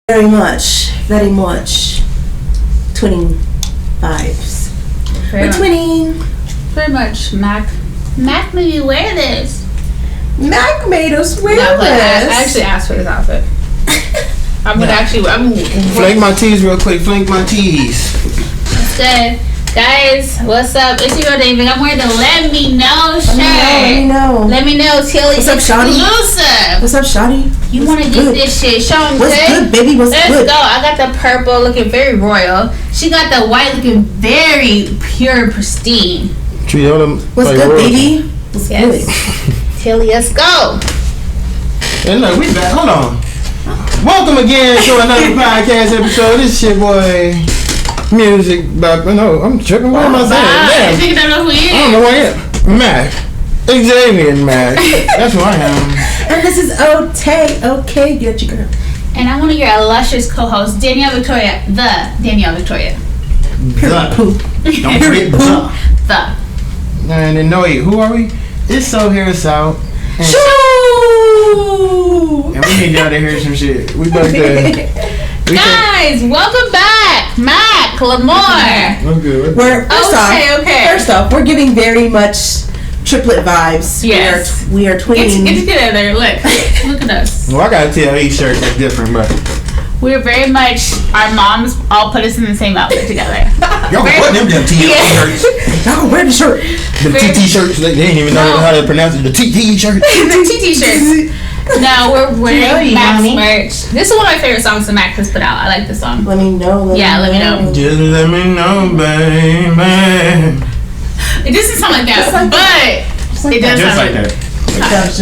very much twinning vibes. We're twinning. Very much. Mac made me wear this. Mac made us wear this. I actually asked for this outfit. I'm flank my tees real quick. Flank my tees. That's good. Guys, what's up? It's your girl Danny Vic. I'm wearing the Let Me Know shirt. Let me know. Tilly what's up, Shawty? Exclusive. What's up, Shawty? You want to get this shit. Show them what's good, baby? What's Let's good? Go. I got the purple looking very royal. She got the white looking very pure and pristine. What's good, baby? What's good? Tilly, let's go. And look, we back. Hold on. Welcome again to another podcast episode. This shit, boy. Music, but no, I'm tripping. What am I saying? I don't know who he is. I don't know who I am. Mac. Xavien Mac. That's who I am. And this is OH.Tae. Okay, get your girl. And I'm one of your illustrious co-hosts, Danielle Victoria. The Danielle Victoria. Period. Poo. Don't forget the. And then who are we? It's So Here It's Out. SHUO. And we need y'all to hear some shit. We about to. Guys, welcome back, Mac Lamore. I'm good. First off, we're giving very much triplet vibes. Yes. We are twinning. Get out there. Look at us. Well, I gotta tell each shirt is different, but we're very much, our moms all put us in the same outfit together. Y'all can put them damn shirts. Y'all wear the shirt. The TT shirts, they didn't even know how to pronounce it. The TT shirts. The TT shirts. No, we're wearing Mac's merch. This is one of my favorite songs that Mac has put out. I like this song. Let me know. Let me know. Just let me know, baby. It doesn't sound like that, but it does sound like that.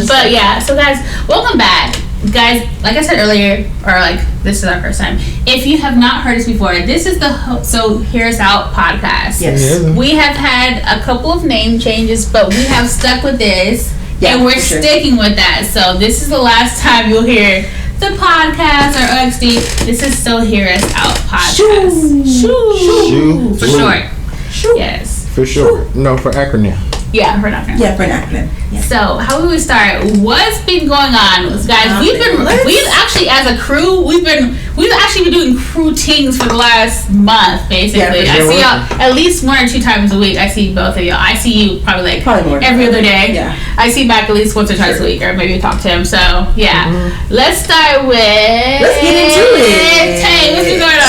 But yeah, so guys, welcome back. Guys, like I said earlier, or like this is our first time. If you have not heard us before, this is the So Here's Out podcast. Yes. We have had a couple of name changes, but we have stuck with this. Yeah, and we're sticking with that. So this is the last time you'll hear the podcast or OX.Tae. This is So Hear Us Out podcast. SHUO. For short. SHUO. Yes. For sure. No, for acronym. Yeah, for an acronym. Yeah, for an acronym. Yeah. So how do we start? What's been going on, guys? We've actually as a crew, we've actually been doing crew tings for the last month, basically. Yeah, I see y'all at least 1 or 2 times a week. I see both of y'all. I see you probably more every other day. Yeah. I see Mac at least once or twice a week, or maybe talk to him. So yeah, let's start with. Let's get into it. Tay, what's been going on?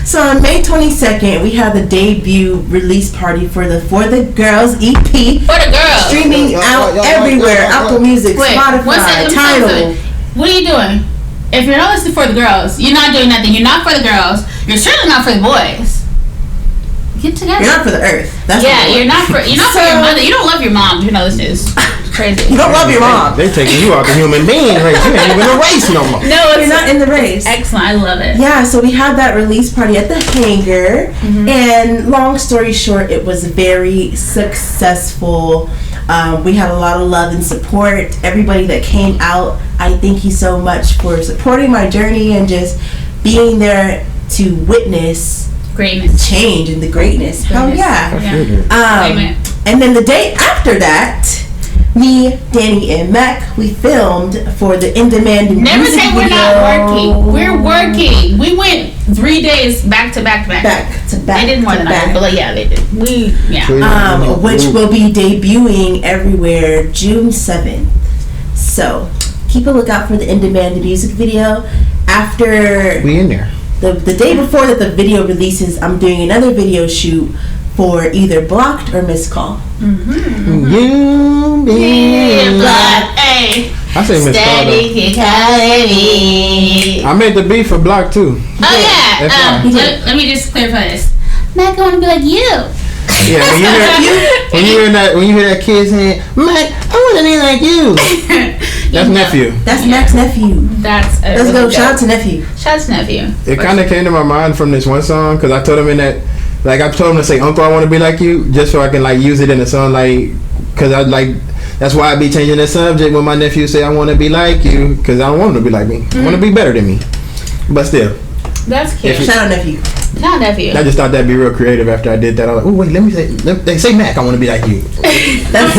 So on May 22nd, we have the debut release party for the Girls EP. For the girls. Streaming out everywhere. Apple Music, Spotify, Tidal. What are you doing? If you're not listening for the girls, you're not doing nothing. You're not for the girls. You're certainly not for the boys. Get together. You're not for the earth. That's you're not for your mother. You don't love your mom. You know this is crazy. You don't love your mom. They taking you out the human being race. You ain't even in the race no more. No, you're not in the race. Excellent. I love it. Yeah, so we had that release party at the hangar, and long story short, it was very successful. We had a lot of love and support. Everybody that came out, I thank you so much for supporting my journey and just being there to witness greatness, change, and the greatness. Hell yeah. And then the day after that, me, Danny, and Mac, we filmed for the in-demand Never music say we're video. not working. We're working. We went 3 days back to back. They did more than that, but they did. Which will be debuting everywhere June 7th. So keep a lookout for the in-demand music video. After we in there. The day before that the video releases, I'm doing another video shoot for either Blocked or Missed Call. You been blocked. Hey. I say Missed Call though. I made the beat for Blocked too. Oh yeah. Let me just clarify this. Mac, I want to be like you. Yeah, when you hear that kid saying, Mac, I want to be like you. That's nephew. That's Mac's nephew. Let's go. Shout out to nephew. Shout out to nephew. It kind of came to my mind from this one song because I told him I told him to say, Uncle, I want to be like you, just so I can use it in the song, because that's why I be changing the subject when my nephew say I want to be like you, because I don't want him to be like me. I want to be better than me, but still. That's cute. Shout out nephew. Not nephew. I just thought that'd be real creative after I did that. I was like, oh wait, let me say Mac. I want to be like you. That's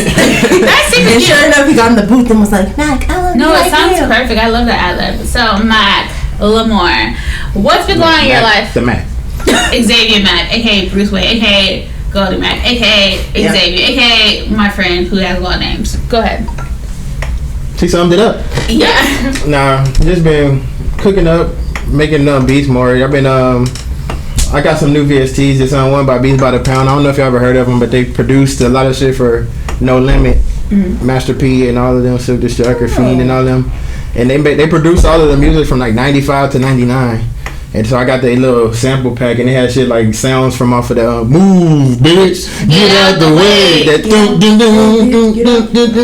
and sure enough, he got in the booth and was like, Mac, I want to be like you. No, it sounds perfect. I love that ad-lib. So, Mac Lamore, what's been going on in your life? The Mac. Xavien Mac, aka Bruce Wayne, aka Goldie Mac, aka Xavier, aka my friend who has a lot of names. Go ahead. She summed it up. Yeah. Nah, just been cooking up, making beats more. I've been I got some new VSTs. It's on one by Beats by the Pound. I don't know if you ever heard of them, but they produced a lot of shit for No Limit, Master P, and all of them, Silk the Shocker, Fiend, and all of them. And they produced all of the music from like 95 to 99. And so I got that little sample pack, and it had shit like sounds from off of the Move, Bitch, Get Out the Way. That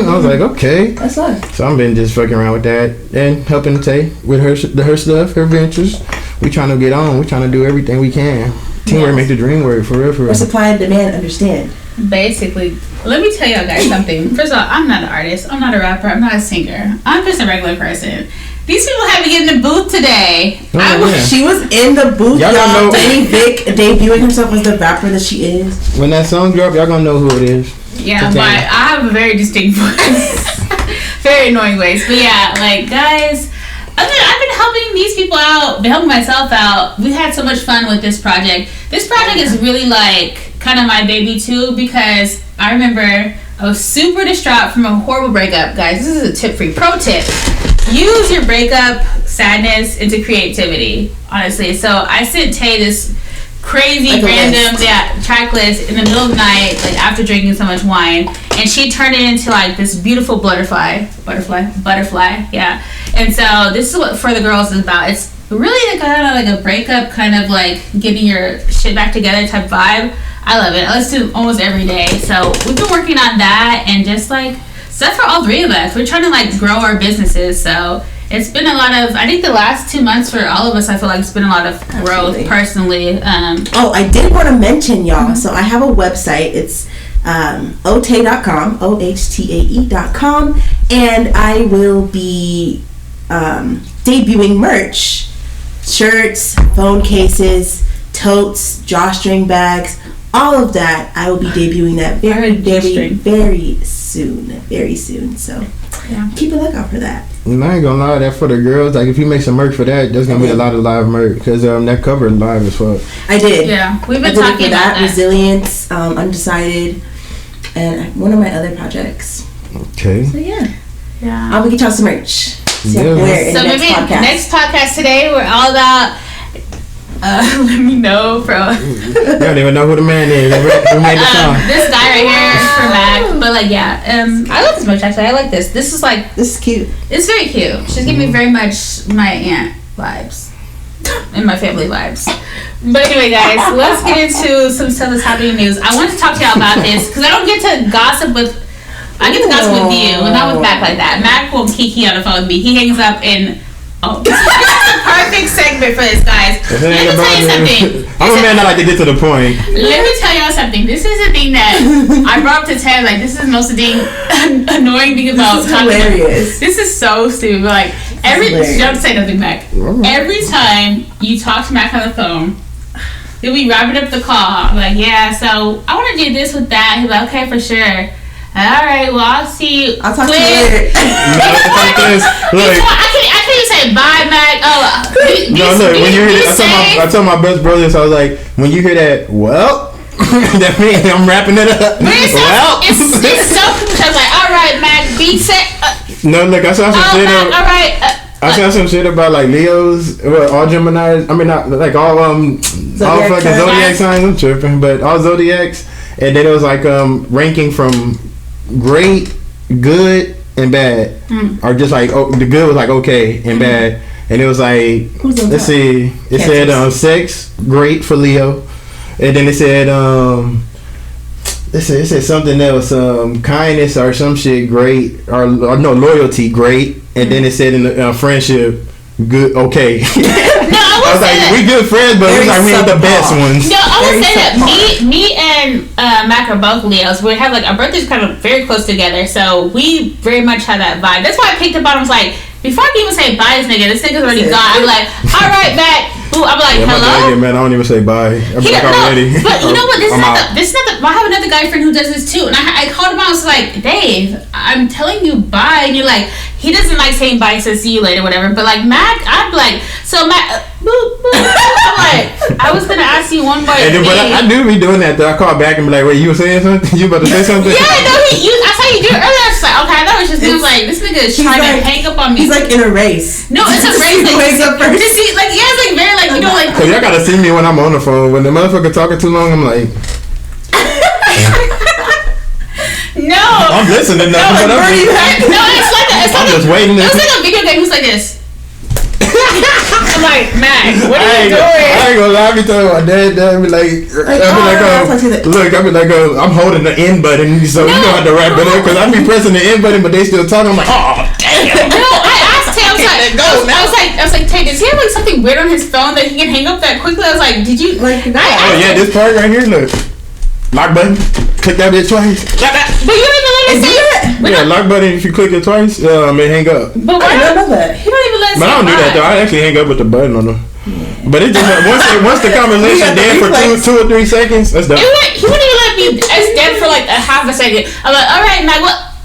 I was like, okay. That's nice. So I've been just fucking around with that and helping Tay with her stuff, her ventures. We trying to get on. We trying to do everything we can. Teamwork make the dream work, for real, for real. Or supply and demand, understand. Basically, let me tell y'all guys something. First of all, I'm not an artist. I'm not a rapper. I'm not a singer. I'm just a regular person. These people had me get in the booth today. She was in the booth, y'all. Danny Vic debuting herself as the rapper that she is. When that song drop, y'all gonna know who it is. Yeah, but I have a very distinct voice. Very annoying voice. But yeah, like, guys, I've been helping these people out, been helping myself out. We had so much fun with this project. This project is really like kind of my baby too, because I remember I was super distraught from a horrible breakup. Guys, this is a tip for you. Pro tip. Use your breakup sadness into creativity, honestly. So I sent Tay this crazy like random track list in the middle of the night, like after drinking so much wine, and she turned it into like this beautiful butterfly, yeah. And so this is what For the Girls is about. It's really kind of like a breakup, kind of like getting your shit back together type vibe. I love it. I listen to it almost every day. So we've been working on that, and just like stuff for all three of us. We're trying to like grow our businesses. So it's been a lot of, I think the last 2 months for all of us, I feel like it's been a lot of growth personally. I did want to mention, y'all. So I have a website. It's OH.Tae.com, OH.Tae.com, and I will be debuting merch, shirts, phone cases, totes, drawstring bags, all of that. I will be debuting that very soon. So keep a lookout for that. And I ain't gonna lie, that For the Girls, like if you make some merch for that, there's gonna be a lot of live merch, because that cover live as fuck. I did. Yeah, we've been talking about that. Resilience, Undecided, and one of my other projects. Okay. So yeah. I'll get y'all some merch. So maybe next podcast today, we're all about. Let me know, bro. You don't even know who the man is. Who made the song? This guy right here for Mac. But like, I like this merch actually. I like this. This is cute. It's very cute. She's giving me very much my aunt vibes and my family vibes. But anyway, guys, let's get into some stuff that's happening in news. I want to talk to y'all about this because I don't get to gossip with. I get to gossip with you, and not with Mac like that. Mac won't kiki on the phone with me. He hangs up in. Oh, this is the perfect segment for this, guys. Let me tell you something. I'm a man that like to get to the point. Let me tell y'all something. This is the thing that I brought up to Ted. Like, this is the most annoying thing about talking. Hilarious. This is so stupid. Like, don't say nothing, Mac. Every time you talk to Mac on the phone, then we wrapping up the call. I'm like, yeah, so I want to do this with that. He's like, okay, for sure. Alright, well, I'll see you. I'll talk to you later. I can't say bye, Mac. When you hear that, I told my best brother, so I was like, when you hear that, well, that means I'm wrapping it up. It's so because like, alright, Mac, be set. No, look, I saw some shit. Alright. I saw some shit about like Leos, all Geminis. I mean, not like all fucking zodiac signs. I'm tripping, but all zodiacs, and then it was like ranking from great, good, and bad, or just like the good was like okay and bad, and it was like let's see, it said sex great for Leo, and then it said it said something else, kindness or some shit great, or no, loyalty great, and then it said in the friendship good, okay. No, I was like, we good friends, but we had the best ones. No, I would say that me and Mac are both Leos. We have like our birthdays kind of very close together, so we very much have that vibe. That's why I picked up on. I was like, before I can even say bye, this nigga's already gone. I'm like, all right, Mac, boo. I'm like, hello. My dad get mad. I don't even say bye. I'm like already. But you know what? This is not the. I have another guy friend who does this too, and I called him out. I was like, Dave, I'm telling you bye, and you're like, he doesn't like saying bye, says see you later, whatever. But like Mac, I'm like, so Mac, I'm like, I was gonna ask you one more thing. But I do be doing that though. I call back and be like, wait, you were saying something? You about to say something? Yeah, no, I saw you do it earlier. I was like, okay, I thought it was just me. Like, this nigga is trying to hang up on me. He's like in a race. No, it's a race. Like, just see, like, yeah, it's like very like, you know, like. Cause y'all gotta see me when I'm on the phone. When the motherfucker talking too long, I'm like. No. I'm listening. No, it's like I'm just waiting. It was like a video game. Who's like this? I'm like, Mac, what are you doing? I ain't gonna lie, I be telling my dad, I be like, I'm holding the end button, so you know how to wrap it up, because I be pressing the end button, but they still talking. I'm like, oh, damn. No, I asked Tay, I was like, Tay, does he have like something weird on his phone that he can hang up that quickly? I was like, did you? Like, oh yeah, this part right here, look. Lock button. Click that bitch twice. But you don't even let me see it. Yeah, lock button. If you click it twice, it hang up. But why? I don't know that. He don't even let. But I don't do that though. I actually hang up with the button on them. Yeah. But it just once the conversation dead for 2 or 3 seconds, that's done. He wouldn't even let me as dead for like a half a second. I'm like, all right, Mac, what?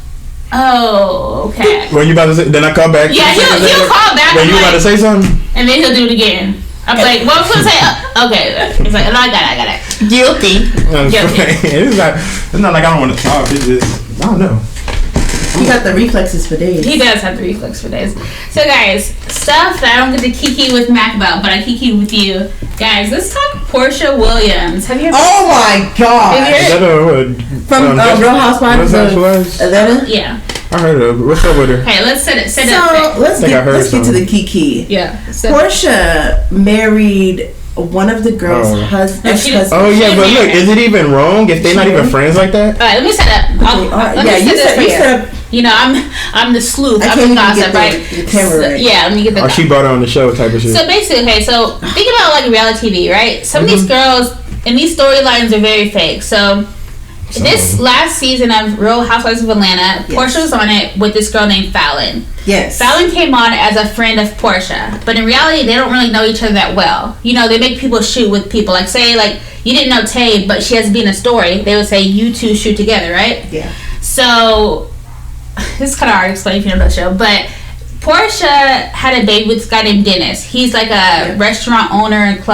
Oh, okay. When you about to say, then I call back. Yeah, he'll call back. When you about to say something, and then he'll do it again. I'm like, well, I'm supposed to say, okay. He's like, no, I got it. Guilty. It's not like I don't want to talk. It's just, I don't know. He got the reflexes for days. He does have the reflex for days. So, guys, stuff that I don't get to kiki with Mac about, but I kiki with you. Guys, let's talk Portia Williams. Have you ever Oh, my God. Have you heard? From Real Housewives of Atlanta? Yeah. I heard of it. What's up with her? Okay, let's set it so up. Let's get to the kiki. Yeah. Portia married one of the girls' husbands. Oh yeah, but look, is it even wrong if they're not even friends like that? All right, let me set up. You set up. You know, I'm the sleuth. I'm the gossip, right? The camera right. Yeah, let me get the. Or she brought her on the show type of shit. So basically, okay, so think about like reality TV, right? Some of these girls and these storylines are very fake. So. This last season of Real Housewives of Atlanta, Portia was on it with this girl named Fallon. Yes. Fallon came on as a friend of Portia, but in reality, they don't really know each other that well. You know, they make people shoot with people. Like, say, like, you didn't know Tay, but she has to be in a story. They would say, you two shoot together, right? Yeah. So, this is kind of hard to explain if you don't know the show, but Portia had a baby with this guy named Dennis. He's like a restaurant owner and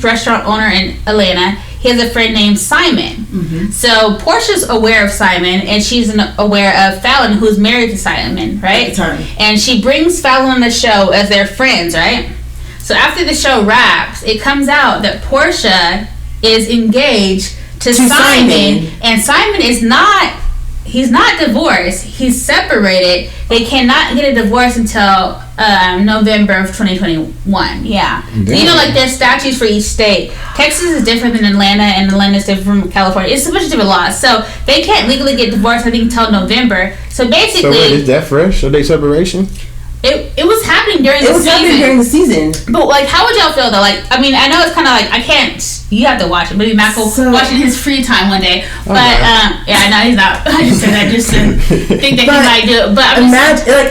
restaurant owner in Atlanta. He has a friend named Simon. Mm-hmm. So Portia's aware of Simon, and she's aware of Fallon, who's married to Simon, right? At the time. And she brings Fallon on the show as their friends, right? So after the show wraps, it comes out that Portia is engaged to Simon, and Simon is not. He's not divorced. He's separated. They cannot get a divorce until November of 2021. Yeah. So, you know, like there's statutes for each state. Texas is different than Atlanta, and Atlanta is different from California. It's a bunch of different laws. So they can't legally get divorced, I think, until November. So basically... So wait, is that fresh? Are they separation? It was happening during the season. Happening during the season. But, like, how would y'all feel, though? Like, I mean, I know it's kind of like, I can't... You have to watch it. Maybe Mac will watch it in his free time one day. But, yeah, I know he's not. I just said that just to think that he might do it. But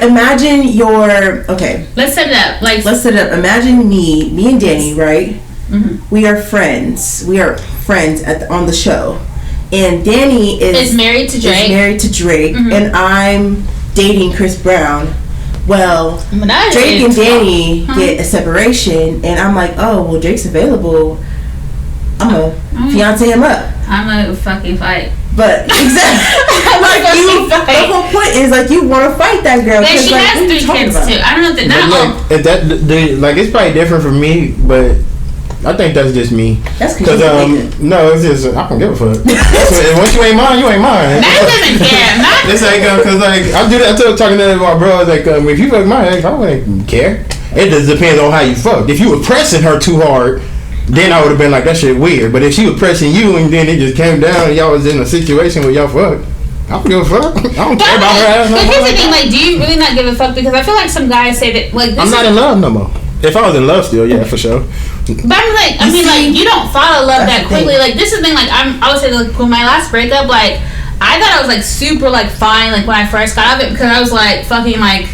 imagine your... Okay. Let's set it up. Let's set it up. Imagine me and Danny, right? Mm-hmm. We are friends. On the show. And Danny is married to Drake. Mm-hmm. And I'm dating Chris Brown. Well, Drake and Danny get a separation, and I'm like, oh, well, Drake's available. I'm gonna fiance him up. I'm gonna fucking fight. But exactly, the whole point is like you want to fight that girl. Yeah, she has 3 kids too. I don't know that. It's probably different from me, but. I think that's just me. That's because no, it's just I don't give a fuck. Once you ain't mine, you ain't mine. Matt doesn't care. It's like because like I do that. I told talking to my bro. Like if you fuck my ex, I wouldn't care. It just depends on how you fucked. If you were pressing her too hard, then I would have been like that shit weird. But if she was pressing you and then it just came down and y'all was in a situation where y'all fucked, I don't give a fuck. I don't care about her ass. But here's the thing: like, do you really not give a fuck? Because I feel like some guys say that like I'm not in love no more. If I was in love still, yeah, for sure. But I'm like, you don't fall in love that quickly. Like, this is the thing, like, I would say, like, with my last breakup, like, I thought I was, like, super, like, fine, like, when I first got out of it, because I was, like, fucking, like,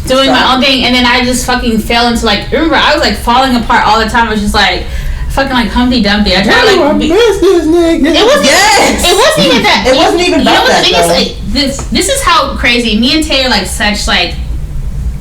doing my own thing, and then I just fucking fell into like. Remember, I was like falling apart all the time. I was just like fucking like Humpty Dumpty. I tried to like. This nigga. It wasn't. Yes. It wasn't even that. It wasn't even about that. You know what the thing is? Like, this is how crazy. Me and Tay are like such like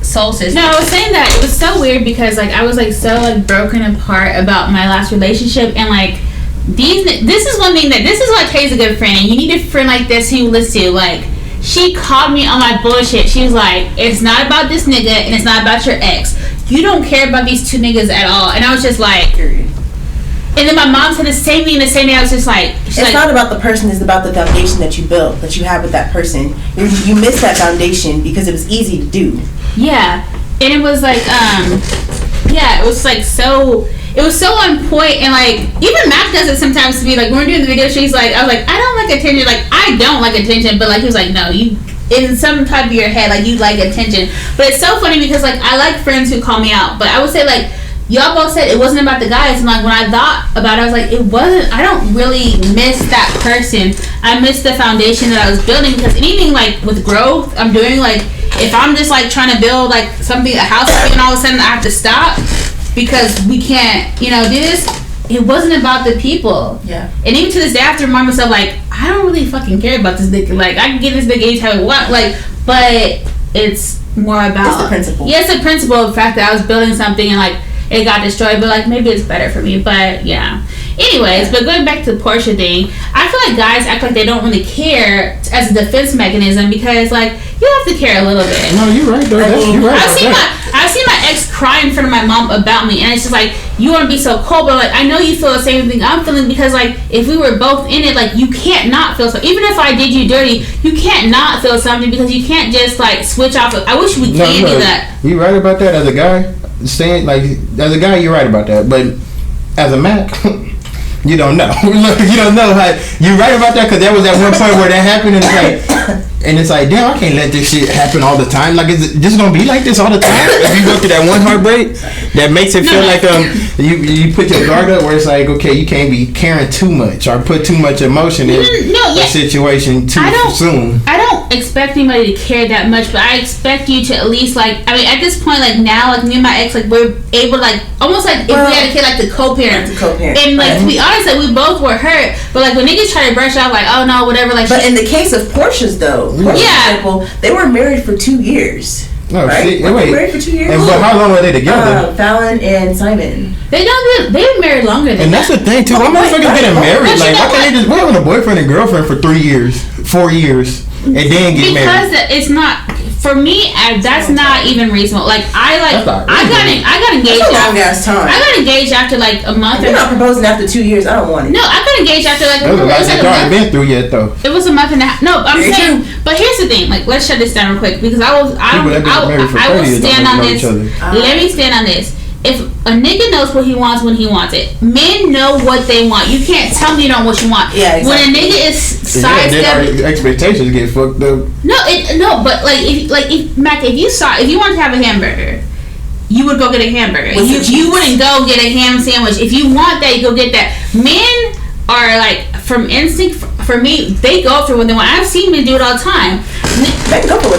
soul sisters. No, I was saying that it was so weird because like I was like so like broken apart about my last relationship, and like this is one thing that this is why Tay's a good friend, and you need a friend like this who you listen to. Like, she called me on my bullshit. She was like, it's not about this nigga and it's not about your ex. You don't care about these two niggas at all. And I was just like, and then my mom said the same thing the same day. I was just like, it's not about the person, it's about the foundation that you built, that you have with that person. You missed that foundation because it was easy to do. Yeah. And it was like, yeah, it was like so, it was so on point. And like, even Mac does it sometimes to me. Like, when we're doing the video, she's like, I was like, I don't like attention. Like, I don't like attention. But like, he was like, no, you, in some type of your head, like, you like attention. But it's so funny because like, I like friends who call me out. But I would say like, y'all both said it wasn't about the guys, and like when I thought about it, I was like, it wasn't. I don't really miss that person. I miss the foundation that I was building, because anything like with growth I'm doing, like if I'm just like trying to build like something, a house, and all of a sudden I have to stop because we can't, do this. It wasn't about the people. Yeah. And even to this day, I have to remind myself, like, I don't really fucking care about this nigga. Like, I can get this nigga anytime I want. Like, but it's more about, it's the principle. Yeah, it's the principle of the fact that I was building something and like it got destroyed, but like maybe it's better for me. But yeah. Anyways, but going back to the Portia thing, I feel like guys act like they don't really care as a defense mechanism, because like you have to care a little bit. No, you're right though. You're right. I've seen my ex cry in front of my mom about me, and it's just like, you want to be so cold, but like I know you feel the same thing I'm feeling, because like if we were both in it, like you can't not feel something. Even if I did you dirty, you can't not feel something, because you can't just like switch off. I wish we can do that. You right about that as a guy. Saying like as a guy, you're right about that, but as a Mac, you don't know. You don't know how. You're right about that, because there was that one point where that happened, and it's like, damn, I can't let this shit happen all the time. Like, is it just gonna be like this all the time? If you go through that one heartbreak, that makes it feel like you put your guard up, where it's like, okay, you can't be caring too much or put too much emotion in a situation too soon. I don't expect anybody to care that much, but I expect you to at least like, I mean, at this point, like now, like me and my ex, like we're able to like almost like if we had a kid, like the co-parent. And like to be honest, like we both were hurt, but like when niggas try to brush off, like, oh no, whatever, like. But in the case of Portia's though, example, they were married for 2 years. No, right? wait. They were married for 2 years. And but how long were they together? Fallon and Simon. They were married longer than that. And that's the thing too. Why motherfuckers getting married? Like, why can't they just having a boyfriend and girlfriend for 3 years, 4 years, and then get married? Because it's not. For me, that's not even reasonable. Like I got engaged. That's a long ass time. I got engaged after like a month. You're not proposing after 2 years. I don't want it. No, I got engaged after like. That was a lot that y'all ain't been through yet though. It was a month and a half. No, I'm saying. But here's the thing. Like, let's shut this down real quick, because I will stand on this. Let me stand on this. If a nigga knows what he wants when he wants it, men know what they want. You can't tell me you don't know what you want. Yeah, exactly. When a nigga is sidestepping, expectations get fucked up. No, but if Mac, if you want to have a hamburger, you would go get a hamburger. You wouldn't go get a ham sandwich. If you want that, you go get that. Men are like, from instinct, for me, they go through what they want. I've seen men do it all the time.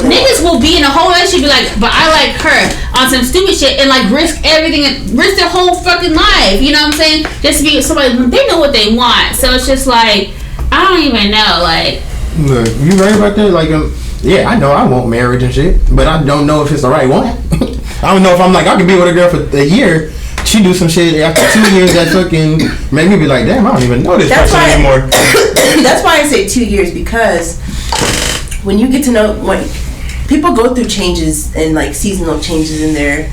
Niggas will be in a whole relationship, be like, but I like her, on some stupid shit, and like risk everything, risk their whole fucking life. You know what I'm saying? Just to be somebody, they know what they want. So it's just like, I don't even know. Like, look, you right about that? Like, yeah, I know I want marriage and shit, but I don't know if it's the right one. I don't know if I'm like, I could be with a girl for a year. She do some shit after 2 years that fucking made me be like, damn, I don't even know this person anymore. That's why I say 2 years, because when you get to know, like, people go through changes and like seasonal changes in their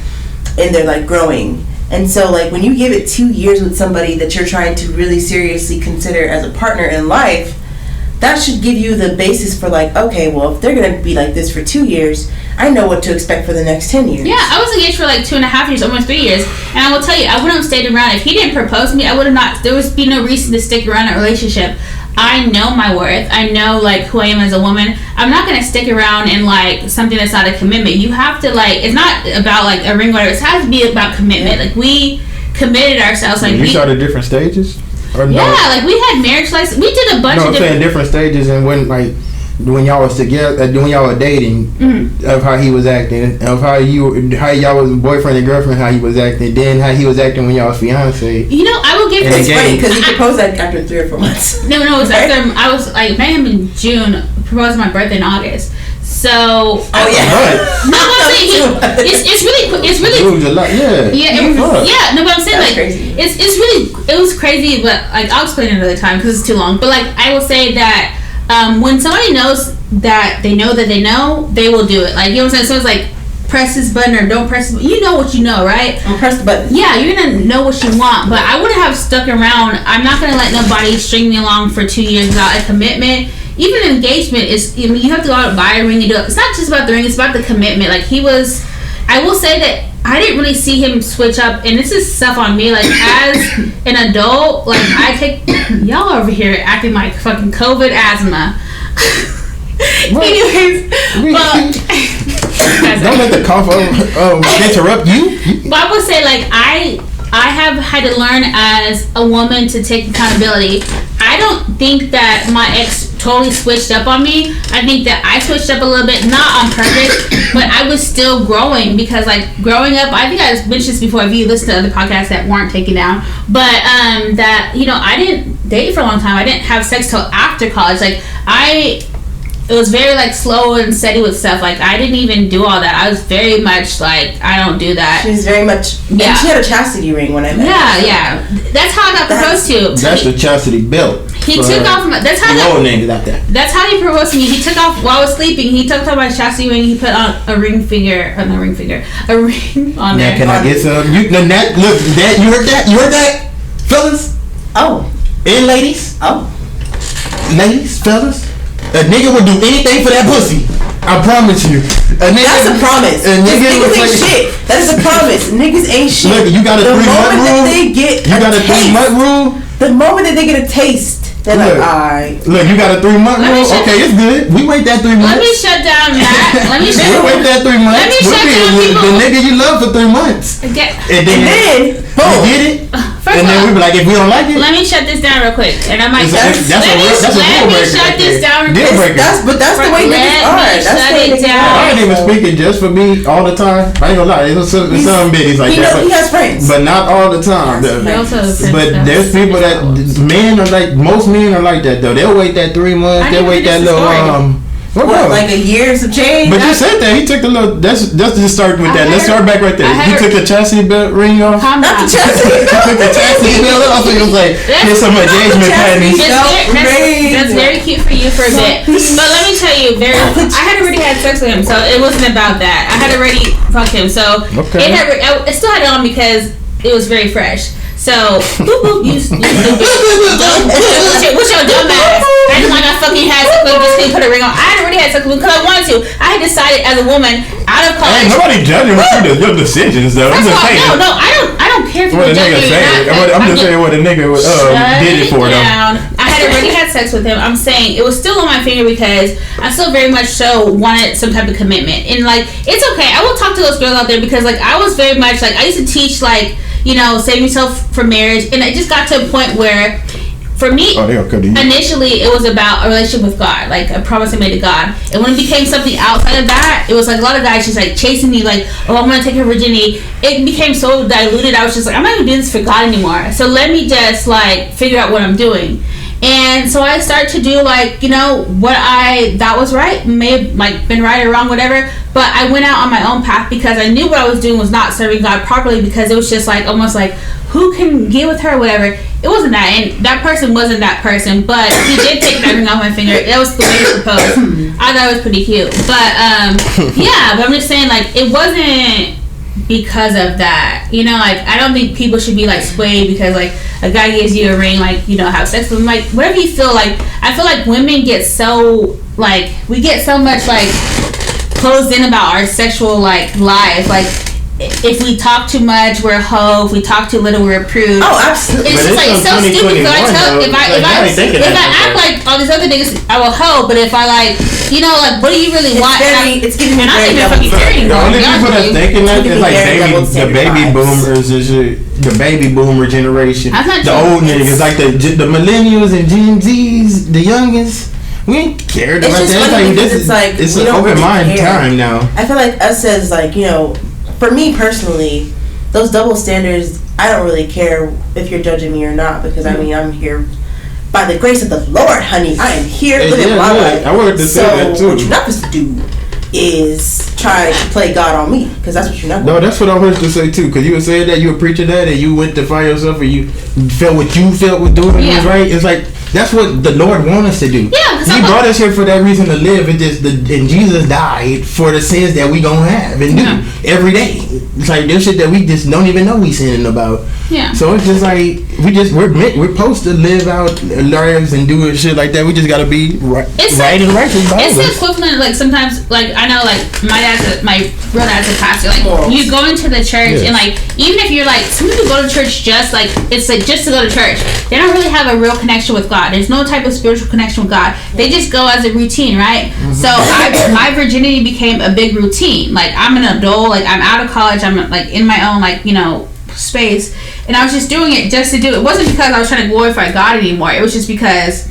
like growing, and so like when you give it 2 years with somebody that you're trying to really seriously consider as a partner in life, that should give you the basis for like, okay, well, if they're gonna be like this for 2 years, I know what to expect for the next 10 years. Yeah, I was engaged for like 2.5 years, almost 3 years, and I will tell you, I wouldn't have stayed around if he didn't propose to me. I would have not. There would be no reason to stick around in a relationship. I know my worth. I know like who I am as a woman. I'm not gonna stick around in like something that's not a commitment. You have to like. It's not about like a ring, whatever. It has to be about commitment. Like, we committed ourselves. Like, we started different stages. Or yeah, like we had marriage license. We did a bunch of different. I'm saying different stages, and when like when y'all was together, when y'all were dating, of how he was acting, of how y'all was boyfriend and girlfriend, how he was acting, then how he was acting when y'all was fiance. You know, I will give it's funny because he proposed after 3 or 4 months. No, it was after I was like met him in June, proposed my birthday in August. So no, I'm saying it's really July, no, but I'm saying like crazy. It was crazy, but like I'll explain it another time because it's too long. But like I will say that when somebody knows that they know, they will do it. Like, you know what I'm saying? So it's like press this button or don't press this button. You know what you know, right? I'll press the button. Yeah, you're gonna know what you want. But I wouldn't have stuck around. I'm not gonna let nobody string me along for 2 years without a commitment. Even an engagement is, I mean, you have to go out and buy a ring and do it. It's not just about the ring, it's about the commitment. Like, I will say that I didn't really see him switch up, and this is stuff on me. Like, as an adult, like, I take y'all over here acting like fucking COVID asthma. Anyways, don't let the cough interrupt you. But I would say, like, I have had to learn as a woman to take accountability. I don't think that my ex totally switched up on me. I think that I switched up a little bit, not on purpose, but I was still growing because, like, growing up, I think I mentioned this before if you listen to other podcasts that weren't taken down, but that, you know, I didn't date for a long time. I didn't have sex till after college. Like, it was very, like, slow and steady with stuff. Like, I didn't even do all that. I was very much, like, I don't do that. She was very much... Yeah. And she had a chastity ring when I met her. Yeah. That's how I got proposed to. That's the chastity belt. He took off my... That's how he proposed to me. He took off... While I was sleeping, he took off my chastity ring. He put on a ring finger... A ring on there. Now, can I get some... You heard that? You heard that? Fellas? Oh. And ladies? Oh. Ladies? Fellas? A nigga would do anything for that pussy. I promise you. That's a promise. Niggas ain't shit. That is a promise. Niggas ain't shit. Look, you got a 3-month rule. You got a 3-month rule. The moment that they get a taste, they're like, alright. Look, you got a 3-month rule. Okay, it's good. We wait that 3 months. Let me shut down that. We wait that 3 months. Let me shut down people. The nigga you love for 3 months. And then boom. You get it. First and then we be like, if we don't like it, let me shut this down real quick. And I might that's a let me shut this down real quick. That's the way niggas are. Shut it down. I ain't even speaking just for me all the time. I ain't gonna lie. There's some bitties like that. He has friends, but not all the time. But there's people that men are like, most men are like that though. They'll wait that 3 months. They'll wait that little like a year's of change. But you said that he took the little. Let's just start with that. Let's start back right there. He took the chastity belt ring off. Not the chastity. He took the chastity belt off. He was like, here's some engagement panties. That's very cute for you for a bit. But let me tell you, I had already had sex with him, so it wasn't about that. I had already fucked him, so it still had it on because it was very fresh. So, you stupid. What's your dumb ass? I just like I fucking had sex with him, just couldn't put a ring on. I had already had sex with him because I wanted to. I had decided as a woman out of college. Hey, nobody judging your decisions though. I'm just saying. No, I don't care if you're judging. I'm just saying what a nigga did it for them. I had already had sex with him. I'm saying it was still on my finger because I still very much so wanted some type of commitment. And like, it's okay. I will talk to those girls out there because like I was very much like I used to teach like, you know, save yourself for marriage, and it just got to a point where, for me, initially it was about a relationship with God, like a promise I made to God. And when it became something outside of that, it was like a lot of guys just like chasing me, like, oh, I'm gonna take her virginity. It became so diluted. I was just like, I'm not gonna do this for God anymore. So let me just like figure out what I'm doing. And so I started to do like, you know, what I thought was right, may have like been right or wrong, whatever. But I went out on my own path because I knew what I was doing was not serving God properly, because it was just like almost like, who can get with her or whatever. It wasn't that, and that person wasn't that person, but he did take that ring off my finger. That was the way he proposed. I thought it was pretty cute. But yeah, but I'm just saying, like, it wasn't because of that, you know. Like, I don't think people should be like swayed because like a guy gives you a ring, like, you know, have sex with him, like whatever you feel. Like, I feel like women get so like, we get so much like closed in about our sexual like life. Like, if we talk too much, we're a hoe. If we talk too little, we're a prude. Oh, absolutely. It's just like, it's so stupid. So if I act like all these other niggas, I will hoe. But if I like, you know, like, what do you really want? It's giving me and I'm even fucking care anymore. The only people that's thinking that is like the baby boomers and shit. The baby boomer generation. The old niggas, like the millennials and Gen Zs, the youngins. we ain't cared about that. It's an open mind time now. I feel like us as like, you know, for me personally, those double standards, I don't really care if you're judging me or not, because I mean, I'm here by the grace of the Lord, honey. I am here living my life. I wanted to say that too. What you're not supposed to do is try to play God on me, because that's what you're not. No, that's what I wanted to say too, because you were saying that you were preaching that and you went to find yourself and you felt what you felt was doing was right. It's like that's what the Lord wants us to do. Yeah, He brought us here for that reason to live. And Jesus died for the sins that we gonna have and do every day. It's like there's shit that we just don't even know we sinning about. Yeah. So it's just like we're supposed to live out lives and do shit like that. We just gotta be right and righteous. It's the equivalent. Like sometimes, like I know, like my real dad's a pastor. Like you go into the church and like even if you're like some people go to church just like it's like just to go to church. They don't really have a real connection with God. There's no type of spiritual connection with God. They just go as a routine, right? Mm-hmm. So my virginity became a big routine. Like I'm an adult. Like I'm out of college. I'm like in my own like space, and I was just doing it just to do it. It wasn't because I was trying to glorify God anymore. It was just because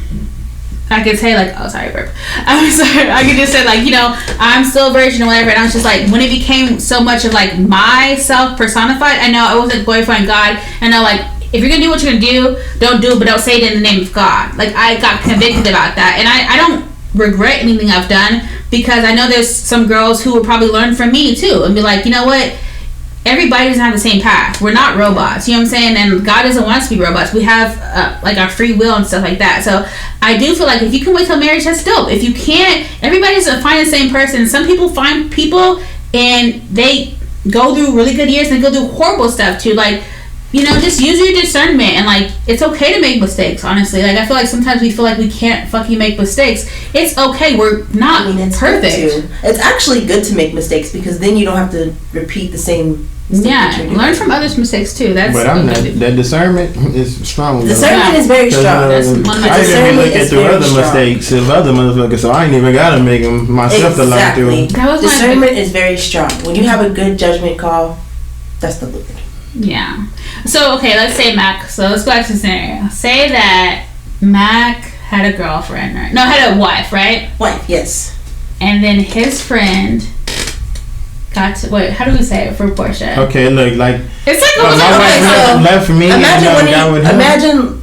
I could say like, oh sorry, burp. I'm sorry. I could just say like, I'm still a virgin or whatever. And I was just like, when it became so much of like myself personified, I know I wasn't glorifying God. I know like if you're gonna do what you're gonna do, don't do it, but don't say it in the name of God. Like I got convicted about that, and I don't regret anything I've done, because I know there's some girls who will probably learn from me too and be like, you know what? Everybody doesn't have the same path. We're not robots. You know what I'm saying? And God doesn't want us to be robots. We have like our free will and stuff like that. So I do feel like if you can wait till marriage, that's dope. If you can't, everybody doesn't find the same person. Some people find people and they go through really good years and they go through horrible stuff too. Like, just use your discernment, and like it's okay to make mistakes. Honestly, like I feel like sometimes we feel like we can't fucking make mistakes. It's okay. We're not it's perfect. It's actually good to make mistakes, because then you don't have to repeat the same. Learn from others' mistakes too. That's but I'm not. That discernment is strong. Discernment is very strong. I didn't even look at the other mistakes of other motherfuckers, so I ain't even gotta make them myself to learn through. Discernment is very strong. When you have a good judgment call, that's the Lord. Yeah. So okay, let's say Mac. So let's go back to the scenario. Say that Mac had a girlfriend, right? No, had a wife, right? Wife, yes. And then his friend got to how do we say it for Portia? Okay, look, like it's like my wife left for me. Imagine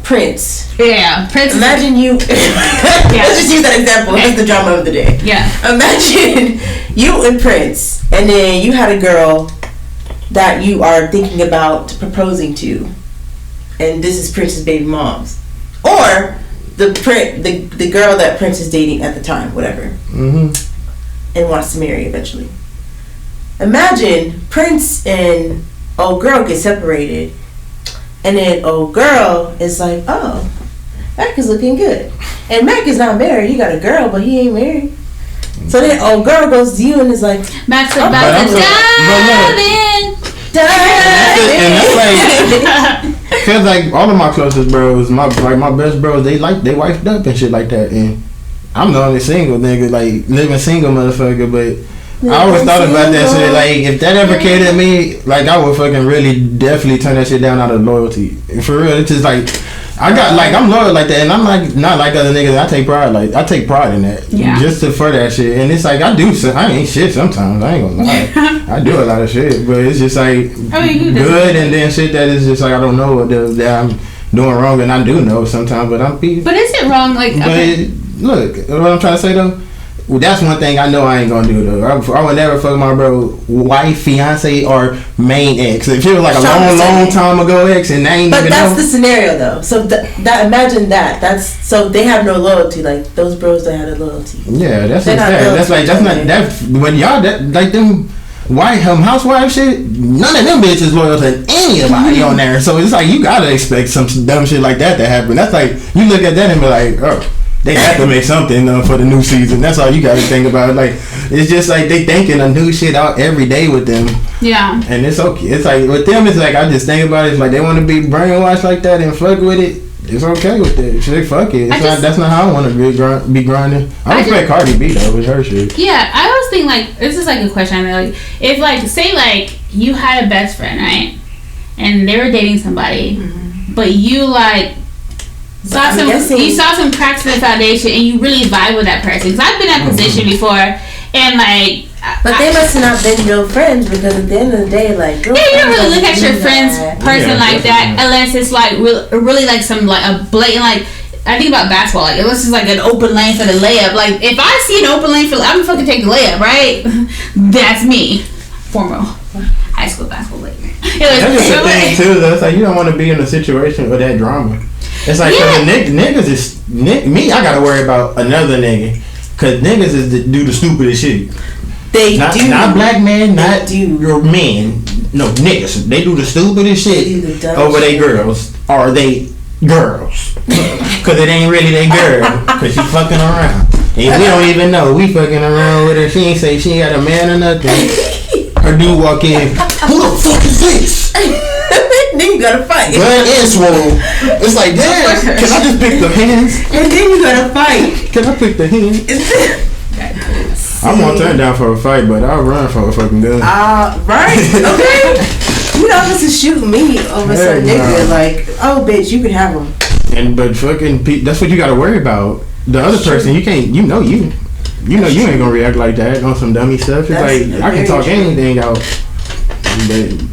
Prince. Yeah, Prince. Imagine you. Let's just use that example. That's the drama of the day. Yeah. Imagine you and Prince, and then you had a girl that you are thinking about proposing to, and this is Prince's baby mom's, or the girl that Prince is dating at the time, whatever, and wants to marry eventually. Imagine Prince and old girl get separated, and then old girl is like, oh, Mac is looking good, and Mac is not married. He got a girl, but he ain't married. So then old girl goes to you and is like, Mac's about to dive in. And that's like, cause like all of my closest bros, my best bros, they wifed up and shit like that, and I'm the only single nigga, like living single motherfucker. But I always thought about that shit. Like if that ever came to me, like I would fucking really definitely turn that shit down out of loyalty. For real, it's just like I got like I'm loyal like that, and I'm like not like other niggas. I take pride in that. Yeah. Just for that shit, and it's like I ain't shit sometimes. I ain't gonna lie. I do a lot of shit, but it's just like good, and then shit that is just like I don't know what that I'm doing wrong, and I do know sometimes, but I'm. But is it wrong? Like, but look, what I'm trying to say though. Well, that's one thing I know I ain't gonna do though. I would never fuck my bro wife, fiance, or main ex. If it was like a long time ago ex, and they ain't. But that's the scenario though. So that imagine that. That's so they have no loyalty. Like those bros that had a loyalty. Yeah, that's when y'all like them housewife shit. None of them bitches loyal to anybody on there. So it's like you gotta expect some dumb shit like that to happen. That's like you look at that and be like, oh. They have to make something for the new season. That's all you got to think about. Like it's just like they thinking of new shit out every day with them. Yeah. And it's okay. It's like with them, it's like I just think about it. It's like they want to be brainwashed like that and fuck with it. It's okay with that. Shit, fuck it. That's not how I want to be grinding. I respect Cardi B though with her shit. Yeah, I always think like this is like a question. I mean, like if like say like you had a best friend, right, and they were dating somebody, but you like You saw some cracks in the foundation, and you really vibe with that person. Because I've been in that position before, and like. But they must have not been your friends, because at the end of the day, like, you don't really look at your friend's person like that unless it's like really like some like a blatant like. I think about basketball, like unless it's like an open lane for the layup. Like if I see an open lane for, I'm gonna fucking take the layup, right? That's me, former high school basketball player. That's just the thing too, though. It's like you don't want to be in a situation with that drama. It's like cause the niggas is me. I gotta worry about another nigga, cause niggas do the stupidest shit. Not black men, not your men. No, niggas. They do the stupidest shit over they girls. Or they girls. Cause it ain't really they girl. Cause she fucking around. And we don't even know. We fucking around with her. She ain't say she ain't got a man or nothing. Her dude walk in. Who the fuck is this? Then you gotta fight. Blood is swole. It's like, damn. Can I just pick the hands? And then you gotta fight. Can I pick the hands? I'm gonna turn down for a fight, but I'll run for a fucking gun. Right? Okay. You know, this is shooting me over some nigga. Like, oh, bitch, you can have him. But fucking, that's what you gotta worry about. The other person, you can't. You know you ain't gonna react like that on some dummy stuff. It's like I can talk anything out, but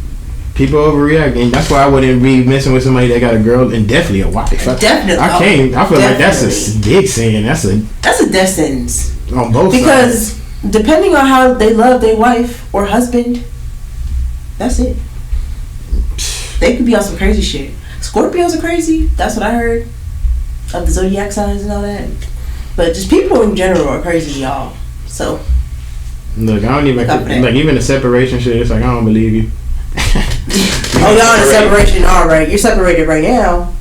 people overreact, and that's why I wouldn't be messing with somebody that got a girl and definitely a wife. Definitely, I can't. I feel like that's a big sin. That's a death sentence. On both sides. Because depending on how they love their wife or husband, that's it. They could be on some crazy shit. Scorpios are crazy. That's what I heard of the zodiac signs and all that. But just people in general are crazy, y'all. So look, I don't even like even the separation shit. It's like I don't believe you. Oh, y'all in a separation? All right, you're separated right now.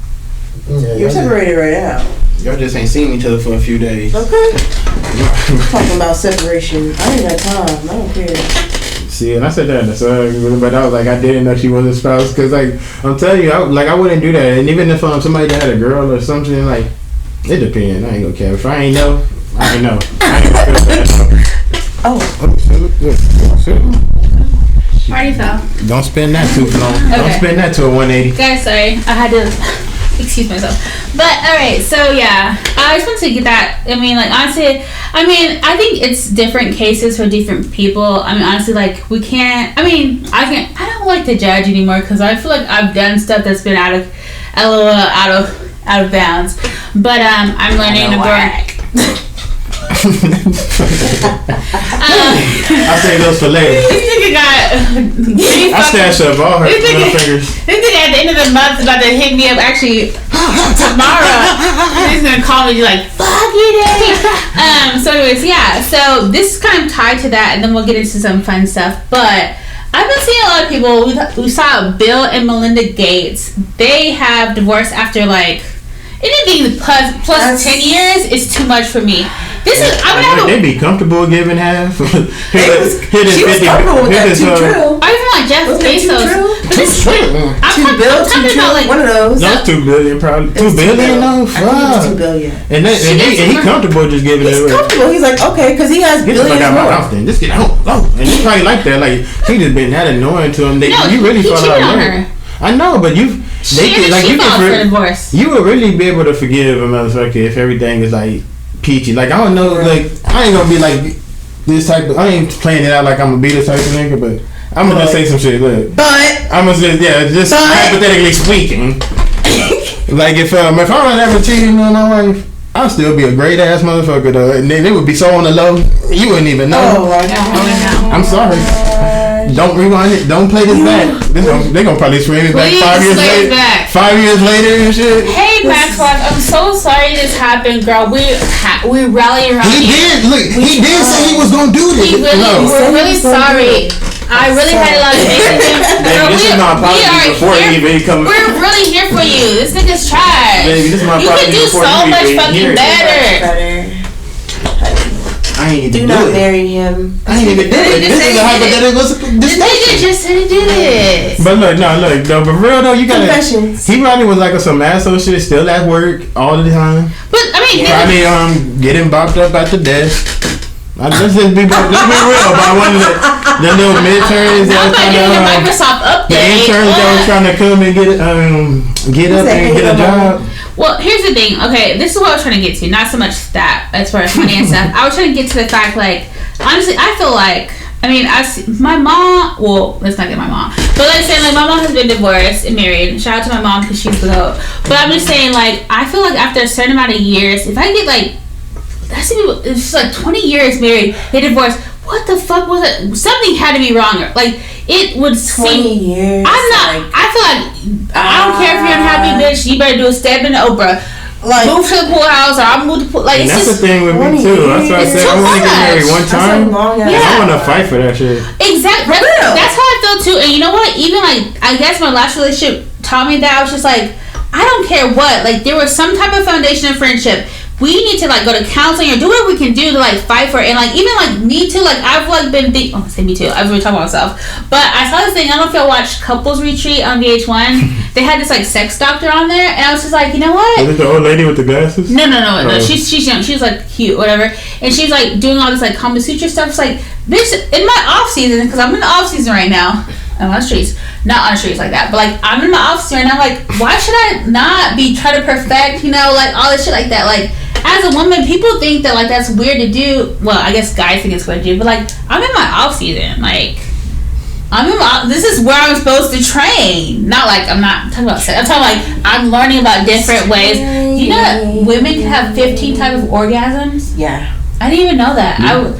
Yeah, you're separated right now. Y'all just ain't seen each other for a few days. Okay. Talking about separation. I ain't got time. I don't care. See, and I said that in the song, but I was like, I didn't know she was a spouse. Because, like, I'm telling you, I wouldn't do that. And even if somebody that had a girl or something, like, it depends. I ain't gonna care. If I ain't know, I ain't know. I ain't gonna feel bad. Oh. Already fell. Don't spin that too long. Okay. Don't spin that to a 180. Guys, sorry. I had to excuse myself. But, alright, so yeah. I just want to get that. I mean, like, honestly, I think it's different cases for different people. I mean, honestly, like, we can't. I don't like to judge anymore because I feel like I've done stuff that's been out of bounds. But, I'm learning to burn. I say those for later. This nigga got. I stashed up all her little fingers. This nigga at the end of the month is about to hit me up. Actually, tomorrow he's gonna call me like, "Fuck you, Daddy." So, anyways, yeah. So this is kind of tied to that, and then we'll get into some fun stuff. But I've been seeing a lot of people. We saw Bill and Melinda Gates. They have divorced after like. Anything plus 10 years is too much for me. This is they be comfortable giving half. She was comfortable with that too true. I even like Jeff Bezos. But this $2 billion, like one of those. Not $2 billion, probably. $2 billion, no, fuck. $2 billion. And he comfortable just giving it away. He's comfortable. He's like, okay, because he has billions like more. Just get out. And he probably like that. Like he just been that annoying to him. You really thought on her. I know, but you would really be able to forgive a motherfucker if everything is like peachy. Like I don't know, like I ain't gonna be like this type of. I ain't playing it out like I'm gonna be this type of nigga, but I'm gonna just say some shit. Look, I'm gonna say just hypothetically speaking. Like if I was ever cheating on my wife, I'd still be a great ass motherfucker though, and then it would be so on the low you wouldn't even know. I'm sorry. Don't rewind it. Don't play this back. They gonna probably scream it back 5 years later. 5 years later and shit. Hey, Maxwell, I'm so sorry this happened, girl. We rallied around. He did. Look, he did say he was gonna do this. We're really sorry. I really had a lot of faith in him. This is my apology before he even comes. We're really here for you. This nigga's trash. Baby, this is my apology before you can do so much fucking better. I ain't even do not marry him. I ain't even do it. This is a hypothetical discussion. This nigga just said he did it. But look, but for real though, you gotta. He probably was like some asshole shit, still at work all the time. But I mean, probably getting bopped up at the desk. Let's be real. But one of the little midterms that was trying to Microsoft update. The interns that was trying to come and get up and get a job. Well, here's the thing. Okay, this is what I was trying to get to. Not so much that as far as money and stuff. I was trying to get to the fact, like, honestly, I feel like, I mean, my mom. Well, let's not get my mom. But let's say, like, my mom has been divorced and married. Shout out to my mom because she's the goat. But I'm just saying, like, I feel like after a certain amount of years, if I get like, it's like 20 years married, they divorced. What the fuck was it? Something had to be wrong. Like, it would 20 seem. years. I'm not. Like, I feel like I don't care if you're unhappy, bitch. You better do a step into Oprah. Like, move to the pool house, or I'll move to the pool. Like, and it's that's just the thing with me too. That's why I said I want to get married one time. I want to fight for that shit. Exactly. That's how I feel too. And you know what? Even like, I guess my last relationship taught me that. I was just like, I don't care what. Like, there was some type of foundation of friendship. We need to like go to counseling or do whatever we can do to like fight for it. And like even like me too, like I've like been say me too, I've been talking about myself. But I saw this thing, I don't know if y'all watched Couples Retreat on VH1. They had this like sex doctor on there, and I was just like, you know what? Is it the old lady with the glasses? No. She's young. She's like cute, whatever. And she's like doing all this like Kama Sutra stuff. It's like, bitch, in my off season, because I'm in the off season right now. I'm on the streets. Not on the streets like that, but like I'm in my off season, and I'm like, why should I not be trying to perfect, you know, like all this shit like that, like. As a woman, people think that like that's weird to do. Well, I guess guys think it's weird to do, but like I'm in my off season. Like this is where I'm supposed to train. Not like I'm not talking about sex. I'm talking like I'm learning about different ways. You know that women can have 15 types of orgasms? Yeah. I didn't even know that. You don't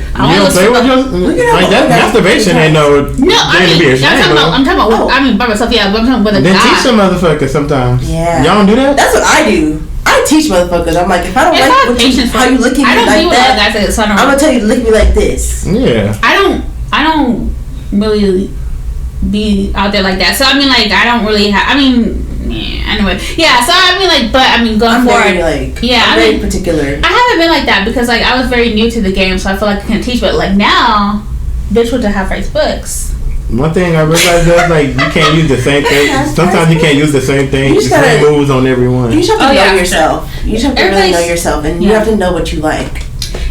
play with your like that masturbation ain't no. No, I'm talking about. I mean by myself, yeah. But I'm talking about the guy. Then teach some motherfuckers sometimes. Yeah. Y'all don't do that? That's what I do. I teach motherfuckers. I'm like, if I don't like how you look at me like that, I'm gonna tell you to lick me like this. Yeah. I don't really be out there like that. So I mean, like, I don't really have. I mean, anyway, yeah. So I mean, like, but I mean, going forward, I'm very particular. I haven't been like that because like I was very new to the game, so I feel like I can teach. But like now, bitch, with the half-price books. One thing I realized is like you can't use the same thing. Sometimes you can't use the same thing. The same moves on everyone. You just have to know yourself. You just have to really know yourself, and you have to know what you like.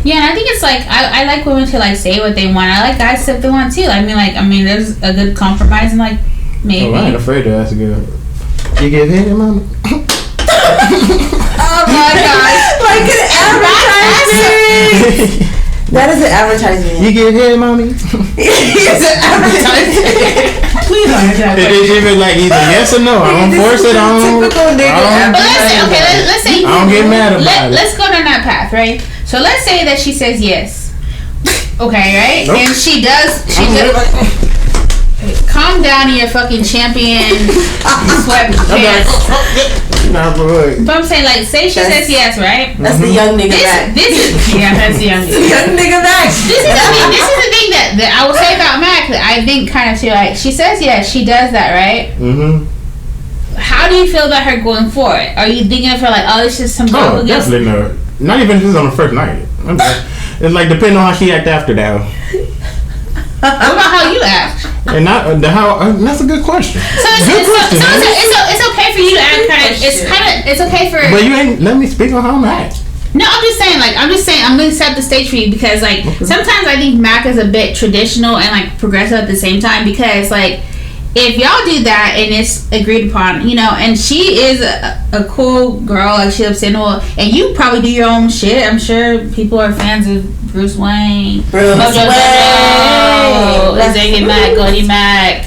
Yeah, and I think it's like I like women to like say what they want. I like guys if they want too. I mean, there's a good compromise, and like maybe. Oh, I ain't afraid to ask a girl. You give head, mama? Oh my god! Like an advertisement. That is an advertisement. You give head, mommy? It's an advertisement. Please answer that question. It is even like either yes or no. I don't force it on. But let's say I don't get mad about it. Let's go down that path, right? So let's say that she says yes. Okay, right? Nope. And she does. Calm down in your fucking champion sweatpants. But I'm saying, like, say she says yes, right? That's the young nigga Mac. That's the young nigga Mac. This is the thing that I will say about Mac that I think kind of too, like, she says yes, she does that, right? Mm-hmm. How do you feel about her going forward? Are you thinking of her like, oh, it's just some girl who gets... definitely no. Not even just on the first night. It's like depending on how she act after that. What about how you act? And not how. That's a good question. So it's okay for you to act it's okay for. But you ain't let me speak on how I'm act. No, I'm just saying I'm gonna set the stage for you because like sometimes I think Mac is a bit traditional and like progressive at the same time because like if y'all do that and it's agreed upon, you know, and she is a cool girl, like she's upstandable, and you probably do your own shit. I'm sure people are fans of Bruce Wayne, Xavien Mac, Goldie Mac,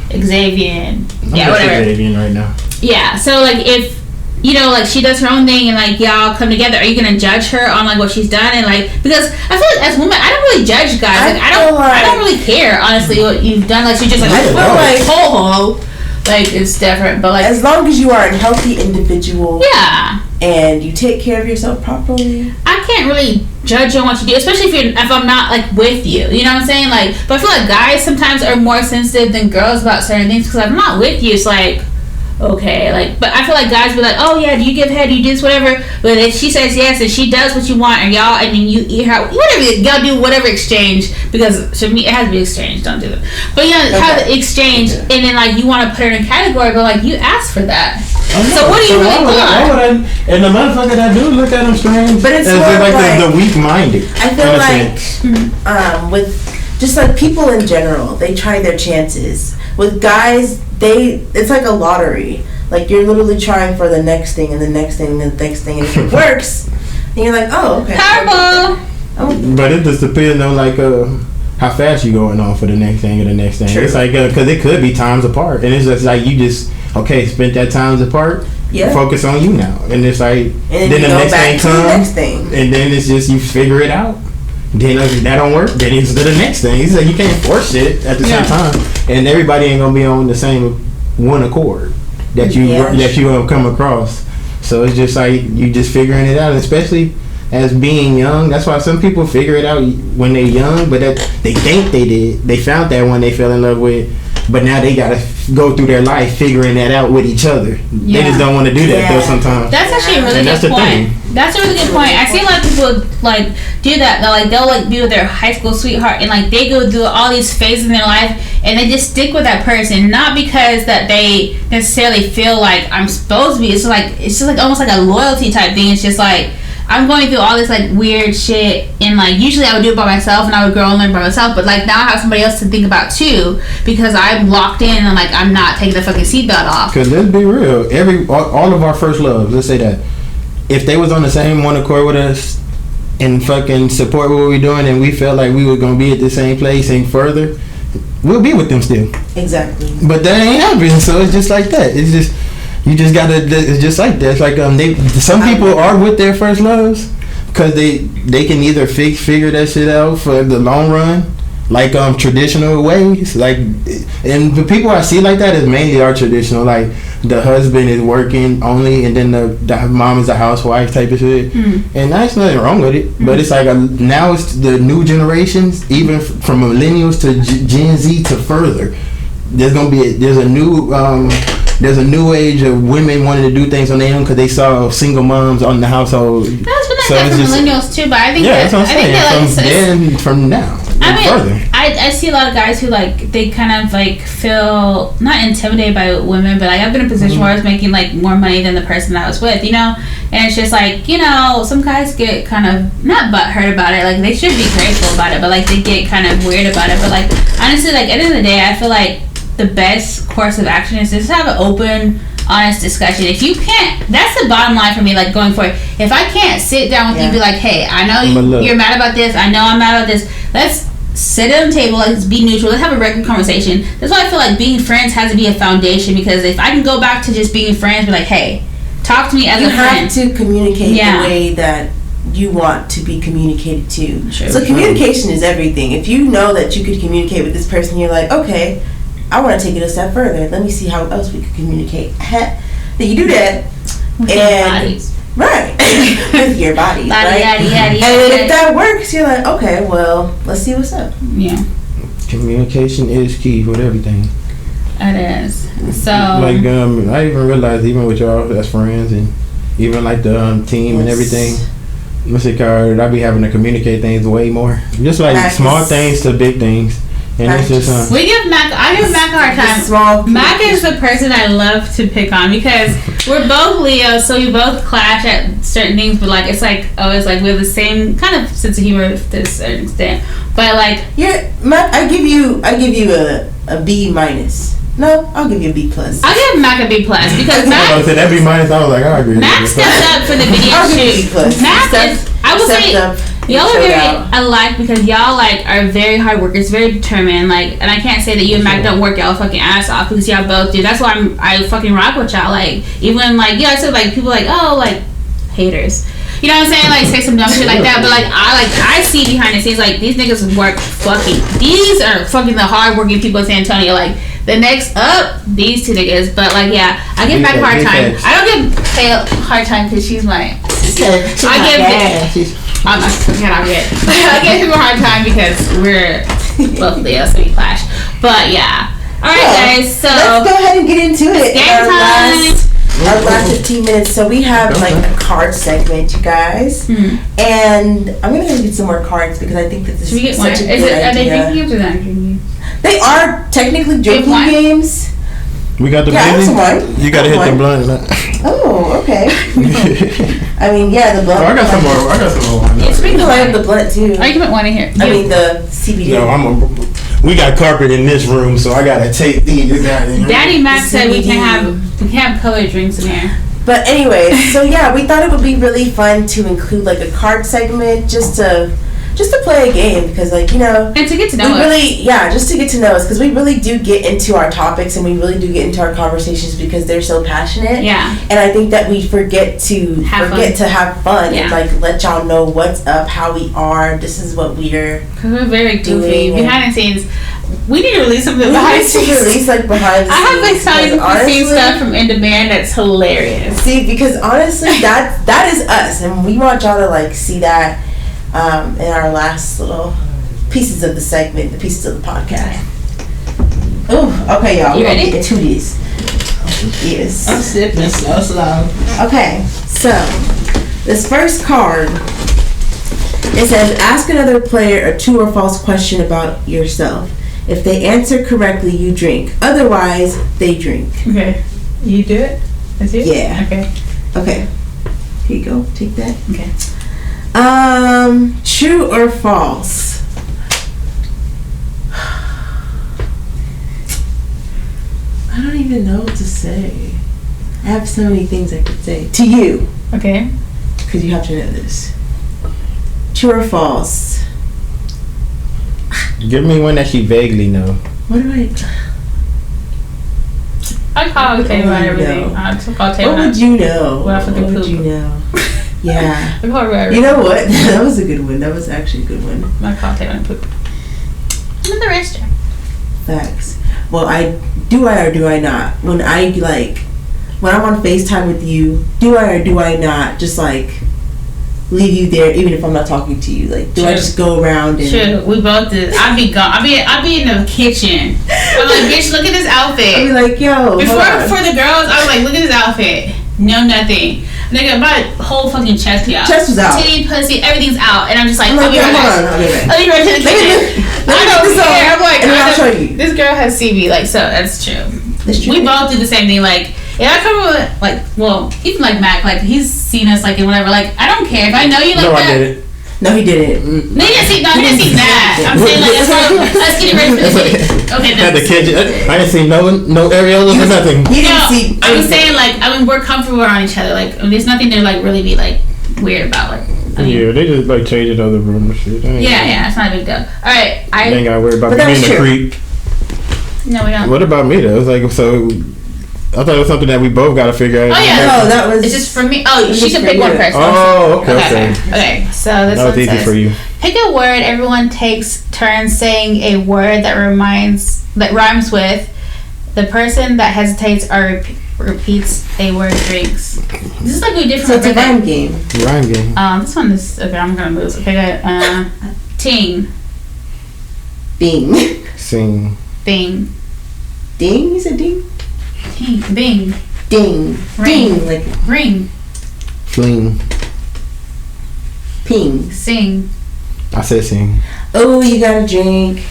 Xavien, whatever. Xavien right now. Yeah, so like if you know, like she does her own thing and like y'all come together, are you gonna judge her on like what she's done and like because I feel like as women I don't really judge guys. Like I don't really care honestly what you've done. Like she's just like ho like it's different. But like as long as you are a healthy individual, yeah, and you take care of yourself properly, I can't really judge you on what you do, especially if I'm not like with you. You know what I'm saying? Like, but I feel like guys sometimes are more sensitive than girls about certain things because I'm not with you. It's like. Okay, like, but I feel like guys be like, oh yeah, do you give head, do you do this, whatever. But if she says yes and she does what you want, and y'all, and then you eat her, whatever, y'all do whatever exchange because to me it has to be exchange. Don't do it, but have the exchange, and then like you want to put her in a category, but like you asked for that. So what do you really want? And the motherfucker that do look at them strange, but it's like the weak-minded. I feel like with just like people in general, they try their chances. With guys, it's like a lottery. Like, you're literally trying for the next thing and the next thing and the next thing, and if it works, then you're like, oh, okay. Powerball. Oh. But it just depends on like how fast you going on for the next thing or the next thing. True. It's like because it could be times apart, and it's just like you just spent that times apart. Yeah. Focus on you now, and it's like and then the next thing comes, and then it's just you figure it out. Then if that don't work, then it's to the next thing. It's like you can't force it at the same time, and everybody ain't gonna be on the same one accord that you come across. So it's just like you just figuring it out, especially as being young. That's why some people figure it out when they're young, but that they think they did. They found that one they fell in love with, but now they gotta go through their life figuring that out with each other. They just don't want to do that though sometimes. That's actually a really good point. That's a really good point. I see a lot of people like do that. They'll like be with their high school sweetheart, and like they go through all these phases in their life, and they just stick with that person, not because that they necessarily feel like I'm supposed to be. It's just like almost like a loyalty type thing. It's just like, I'm going through all this like weird shit, and like usually I would do it by myself and I would grow and learn by myself, but like now I have somebody else to think about too, because I'm locked in and like I'm not taking the fucking seatbelt off. Because let's be real, all of our first loves, let's say that, if they was on the same one accord with us and fucking support what we're doing, and we felt like we were gonna be at the same place and further, we'll be with them still. Exactly. But that ain't happening, so it's just like that. It's just. You just gotta. It's just like that. It's like some people are with their first loves because they can either figure that shit out for the long run, like traditional ways. Like, and the people I see like that is mainly our traditional. Like the husband is working only, and then the mom is a housewife type of shit. And there's nothing wrong with it. But it's like now it's the new generations, even from millennials to Gen Z to further. There's a new age of women wanting to do things on their own because they saw single moms on the household. That's been like that for millennials too, but I think that's what I'm saying. From now. I mean, I see a lot of guys who like they kind of like feel not intimidated by women, but like I've been in a position where I was making like more money than the person that I was with, and it's just like some guys get kind of not butthurt about it, like they should be grateful about it, but like they get kind of weird about it. But like honestly, like at the end of the day, I feel like the best course of action is just have an open, honest discussion. If you can't, that's the bottom line for me, like going forward. If I can't sit down with you and be like, hey, I know you're mad about this, I know I'm mad about this, let's sit at the table, let's be neutral, let's have a regular conversation. That's why I feel like being friends has to be a foundation, because if I can go back to just being friends, be like, hey, talk to me as a friend. You have to communicate the way that you want to be communicated to. True. So communication is everything. If you know that you could communicate with this person, you're like, okay, I want to take it a step further. Let me see how else we could communicate. Then you do that. With your bodies. Right. With your body. Right? And if that works, you're like, okay, well, let's see what's up. Yeah. Communication is key with everything. It is. So. Like, I even realized, even with y'all as friends and even like the team and everything, what's it called? I be having to communicate things way more. Just like small things to big things. And it's just, I give Mac a hard time. Mac is the person I love to pick on because we're both Leos, so we both clash at certain things. But like it's like always like we have the same kind of sense of humor to a certain extent. But like Mac, I give you a B minus. No, I'll give you a B plus. I'll give Mac a B plus because Mac. I said that B minus. I was like, I agree. Mac stepped up for the video shoot. Mac is. I would say. Y'all are very alike because y'all like are very hard workers, very determined. Like, and I can't say that you and Mac don't work y'all fucking ass off because y'all both do. That's why I fucking rock with y'all. Like, even like I said, like people like like haters. You know what I'm saying? Like say some dumb shit like that. But like I see behind the scenes like these niggas work fucking. These are fucking the hard working people in San Antonio. Like the next up, these two niggas. But like I give Mac a hard time. I don't give Faye a hard time because she's my sister. I give him a hard time because we're both Leos, so we clash. But yeah. Alright guys, so let's go ahead and get into it. Our last 15 minutes. So we have like a card segment, you guys. And I'm gonna go get some more cards because I think that this is such a good idea. Are they drinking games or not drinking games? They are technically drinking games. We got the blunt. You gotta hit the blunt. Oh, okay. I mean, the blunt. I got some more. Yeah, sprinkle on the blunt too. I can put one in here. I mean, the CBD. No, we got carpet in this room, so I gotta take these. Daddy Mac said we can't have colored drinks in here. But anyway, so yeah, we thought it would be really fun to include like a card segment just to play a game because, like, you know, and to get to know us. Just to get to know us because we really do get into our topics and we really do get into our conversations because they're so passionate. Yeah. And I think that we forget to have fun and like let y'all know what's up, how we are. This is what we're. Because we're very goofy behind the scenes. We need to release something behind the scenes. Behind the scenes. I have like seen stuff from In Demand that's hilarious. See, because honestly, that is us, and we want y'all to like see that in our last little pieces of the segment, the pieces of the podcast. Oh, okay, y'all. You ready? We're into these. Yes. I'm sipping slow. Okay, so this first card. It says, ask another player a true or false question about yourself. If they answer correctly, you drink. Otherwise, they drink. Okay. You do it? That's you? Yeah. Okay. Here you go. Take that. Okay. True or false? I don't even know what to say. I have so many things I could say. To you. Okay. Because you have to know this. True or false? Give me one that you vaguely know. What do I call Tay about everything. What would you know? What would you know? Yeah. I call her you know what? That was a good one. That was actually a good one. I call Tay when I poop. I'm in the restroom. Facts. Well, do I or do I not? When I'm on FaceTime with you, do I or do I not just like leave you there even if I'm not talking to you? Like, do I just go around and... True. We both did. I'd be gone. I'd be in the kitchen. I'm like, bitch, look at this outfit. I'd be like, yo, Before the girls, I was like, look at this outfit. No, nothing. Nigga, my whole fucking chest be out. Chest was out. Titty, pussy, everything's out. And I'm just like, I'll be right back. I'll be right to the kitchen. I don't care. I'm like, I'll show you. This girl has CB. Like, so that's true. That's true. We both do the same thing. Like, if I come with, like, well, even like Mac, like, he's seen us, like, in whatever. Like, I don't care. If I know you like that. I didn't. No, he didn't. No, he didn't see that. I'm saying, like, let's get ready for the kitchen. Okay, at the kitchen. I didn't see no areolas or nothing. You didn't see. I'm saying, like, I mean, we're comfortable around each other. Like, there's nothing to, like, really be, like, weird about. Like, I mean, yeah, they just, like, change it other room and shit. Yeah, it's not a big deal. Alright, I ain't gotta worry about being a creep. No, we don't. What about me, though? It's like, so... I thought it was something that we both got to figure out. Oh, yeah. No, that was... It's just for me. Oh, she can pick one person. Oh, okay. So this that was one easy says, for you. Pick a word. Everyone takes turns saying a word that rhymes with. The person that hesitates or repeats a word drinks. This is like we did from So it's a rhyme game. Rhyme game. This one is... Okay, I'm going to lose. Okay, good. Ting. Bing. Sing. Bing. Ding? You said ding? Ting. Bing. Ding. Ring. Ding. Like ring. Fling. Ping. Sing. I said sing. Oh, you got a drink.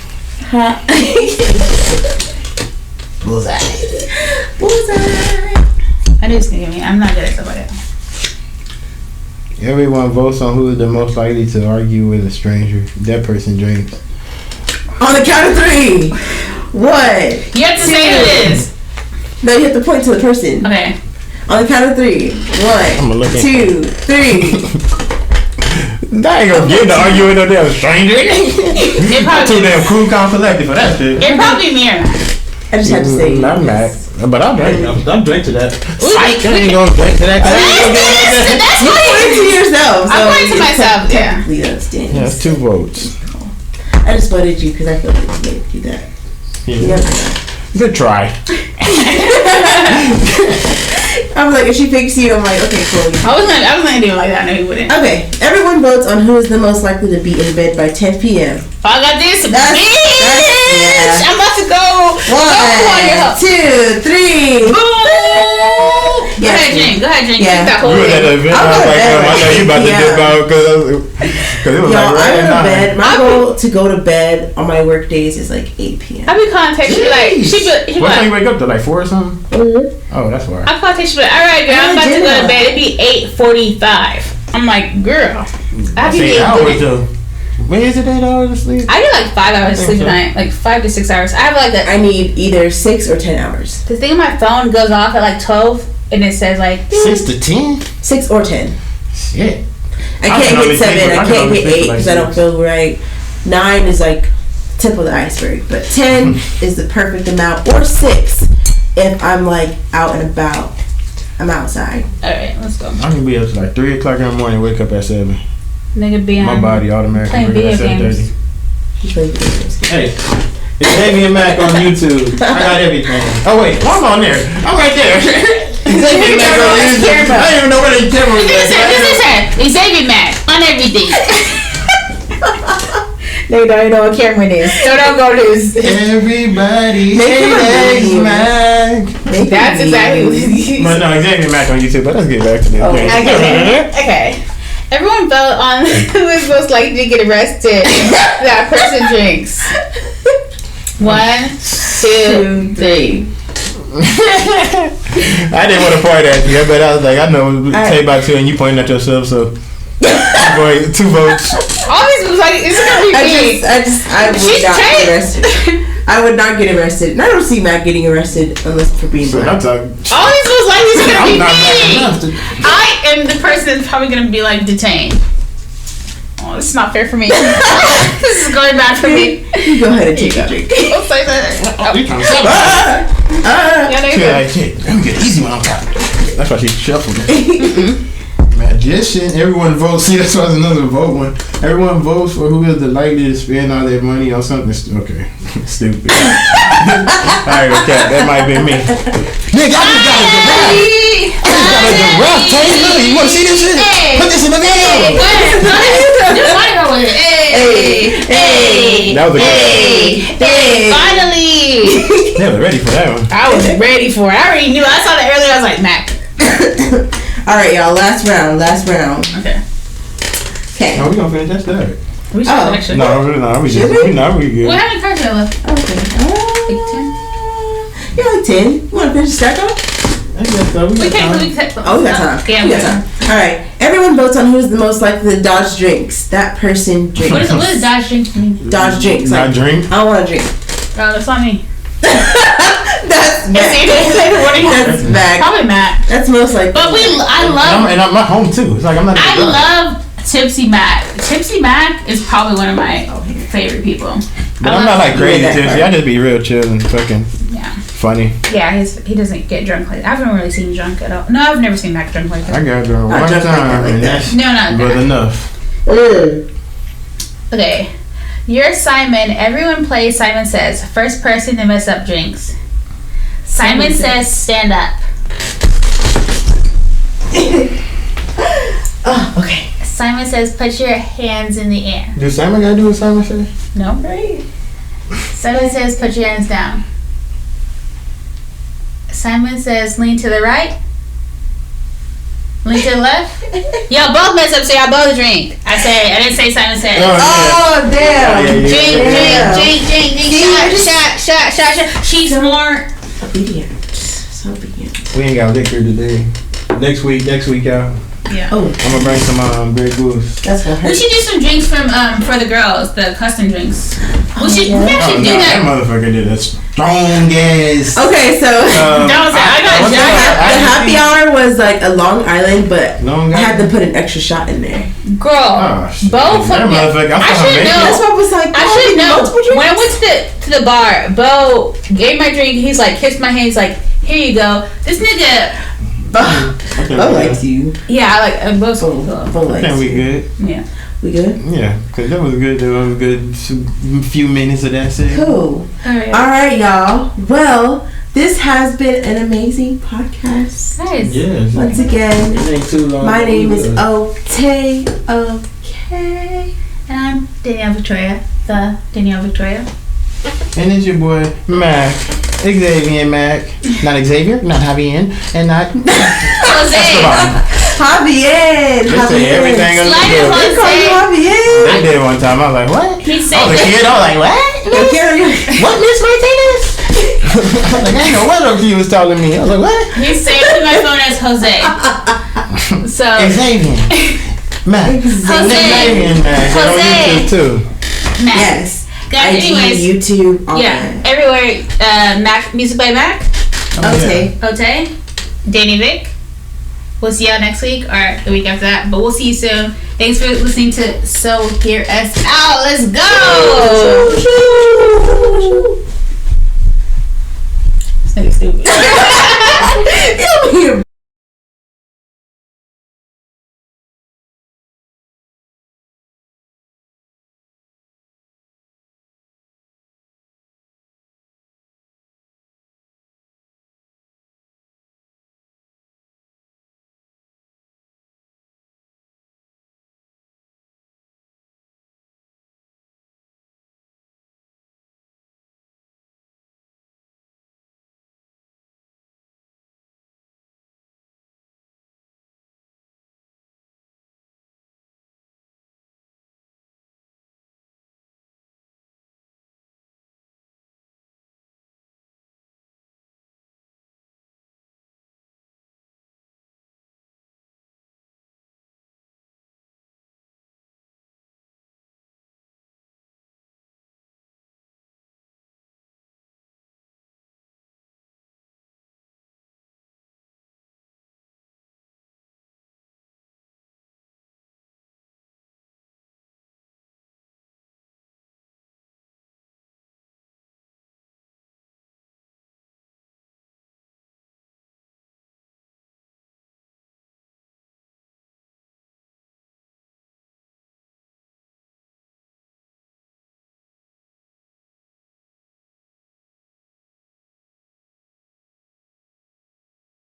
Ha. Bullseye. I knew it's gonna get me. I'm not good at somebody else. Everyone votes on who is the most likely to argue with a stranger. That person drinks. On the count of 3. 1. You have to say who it is. No, you have to point to the person. Okay. On the count of 3. 1, 2, 3. That ain't gonna get to argue with no damn stranger. It probably too damn cool, calm, collected for that shit. It probably me or not. I just have to say. I'm mad, but I'll drink. I'll drink to that. Psych, I ain't gonna drink to that. That's you point to yourself. I point to myself. Yeah. Yeah, it's 2 votes. I just voted you because I feel like you made it do that. Yeah. Good try. I'm like, if she picks you, I'm like, okay, cool. I was not do it like that. No, he wouldn't. Okay, everyone votes on who is the most likely to be in bed by 10 p.m. I got this, bitch. Yeah. I'm about to go. 1, 2, 3. Boom. Go ahead, drink. Yeah. That whole You were at the event. I was like, I know you about to dip out because it was like right I'm in bed. My goal to go to bed on my work days is like 8 p.m. I be contacting like she what time you wake up to, like 4 or something? Mm-hmm. Oh, that's why. I contact you, all right, girl, I'm about to go to bed. It'd be 8:45. I'm like, girl, I be hours though. Wait, is it 8 hours of sleep? I get like 5 hours of sleep a night, like 5 to 6 hours. I have like I need either 6 or 10 hours. the thing on my phone goes off at like 12, and it says like 6 to 10. 6 or 10. Shit. I can't get 7. I can't get 8 because I don't feel right. 9 is like tip of the iceberg, but 10 is the perfect amount, or 6 if I'm like out and about. I'm outside. All right, let's go. I can be up to like 3 o'clock in the morning. Wake up at 7. Nigga be My body automatically playing video at 7:30. games. Hey, it's Xavien Mac on YouTube. I got everything. Oh wait, I'm on there. I'm right there. Xavien Mac on YouTube. I don't even know where the camera is. This is her. Xavien Mac on everything. They don't know what camera it is, so don't go lose. Everybody hates Mac. That's exactly what it is. But no, Xavien Mac on YouTube. But let's get back to this. Okay. Everyone vote on who is most likely to get arrested. That person drinks. 1, 2, 3. I didn't want to point at you, but I was like, I know say about 2 and you pointing at yourself, so boy, 2 votes. Always was like, it's gonna be me. I would not get arrested. I would not get arrested. And I don't see Matt getting arrested unless for being black. Always was like, it's gonna be me. I am the person that's probably gonna be like detained. Oh, this is not fair for me. This is going bad for me. You go ahead and take a drink. Don't say that. You trying to say let me get easy when I'm talking. That's why she shuffled it. Magician. Everyone votes. See, that's why it's another vote one. Everyone votes for who is the likeliest to spend all their money on something. Okay, stupid. Alright, okay, that might be me. Nigga, I just got a giraffe. I just got a giraffe. Taylor, you want to see this shit? Put this in the video. Hey. That was a good one. Finally. They were ready for that one. I was ready for it. I already knew. I saw that earlier. I was like, Mac. Alright, y'all. Last round. Okay. Oh, we gonna finish that third. We should actually. No, we good. What happened cards left? Okay. Like 10? Yeah, like 10. You want to finish the stack off? I guess so. We got time. Yeah, we got time. Alright. Everyone votes on who's the most likely to dodge drinks. That person drinks. What does dodge drinks mean? Dodge drinks. Not drink? I don't want to drink. Oh, that's not me. That's Matt. That's Mac. Probably Matt. That's most likely. But I love. And I'm at home too. It's like I'm not. I love Tipsy Mac. Tipsy Mac is probably one of my favorite people. But I'm not like crazy tipsy. I just be real chill and fucking funny. Yeah, he doesn't get drunk like that. I haven't really seen drunk at all. No, I've never seen Mac drunk like that. I got drunk one time and that was enough. Okay. You're Simon. Everyone plays Simon Says. First person to mess up drinks. Simon says stand up. Oh, okay. Simon says put your hands in the air. Do Simon gotta do what Simon says? No. Right. Simon says put your hands down. Simon says lean to the right. Lean to the left. Y'all both mess up, so y'all both drink. I didn't say Simon said. Oh, damn. Drink. Shot. She's more obedient. So obedient. We ain't got liquor today. Next week, y'all. Yeah. Oh, I'm gonna bring some Grey Goose. That's what hurt. We should do some drinks from for the girls, the custom drinks. We actually do that. That motherfucker did a strong ass. Okay, so I got the happy hour was like a Long Island, but Long I had to put an extra shot in there. Girl, Bo fucking. I should know. That's what I was like. I should know. When I went to the bar, Bo gave my drink. He's like kissed my hand. He's like, here you go. This nigga. Bo likes you. Yeah, I like Bo's cool. Bo likes you. We good? Yeah. We good? Yeah, because that was good. That was a good few minutes of that shit. Cool. All right, y'all. Well, this has been an amazing podcast. Nice. Yes. Once again, it ain't too long. My name is OH.Tae. Okay. And I'm Danielle Victoria, the Danielle Victoria. And it's your boy Mac, Xavien Mac, not Xavier, not Xavien, and not Jose. Xavien. They say everything on the Xavien. They did one time. I was like, what? He said I was a kid. I was like, what? What, Miss Martinez? I was like, I didn't know what she was telling me. I was like, what? He saved my phone as Jose. So Xavien. Mac. Jose. Jose. Too. Mac. Yes. Guys, IG, anyways. YouTube, all Yeah. that. Everywhere. Mac. Music by Mac. OH.Tae. OH.Tae. Danny Vic. We'll see y'all next week or the week after that. But we'll see you soon. Thanks for listening to So Hear Us Out. Let's go. This nigga stupid.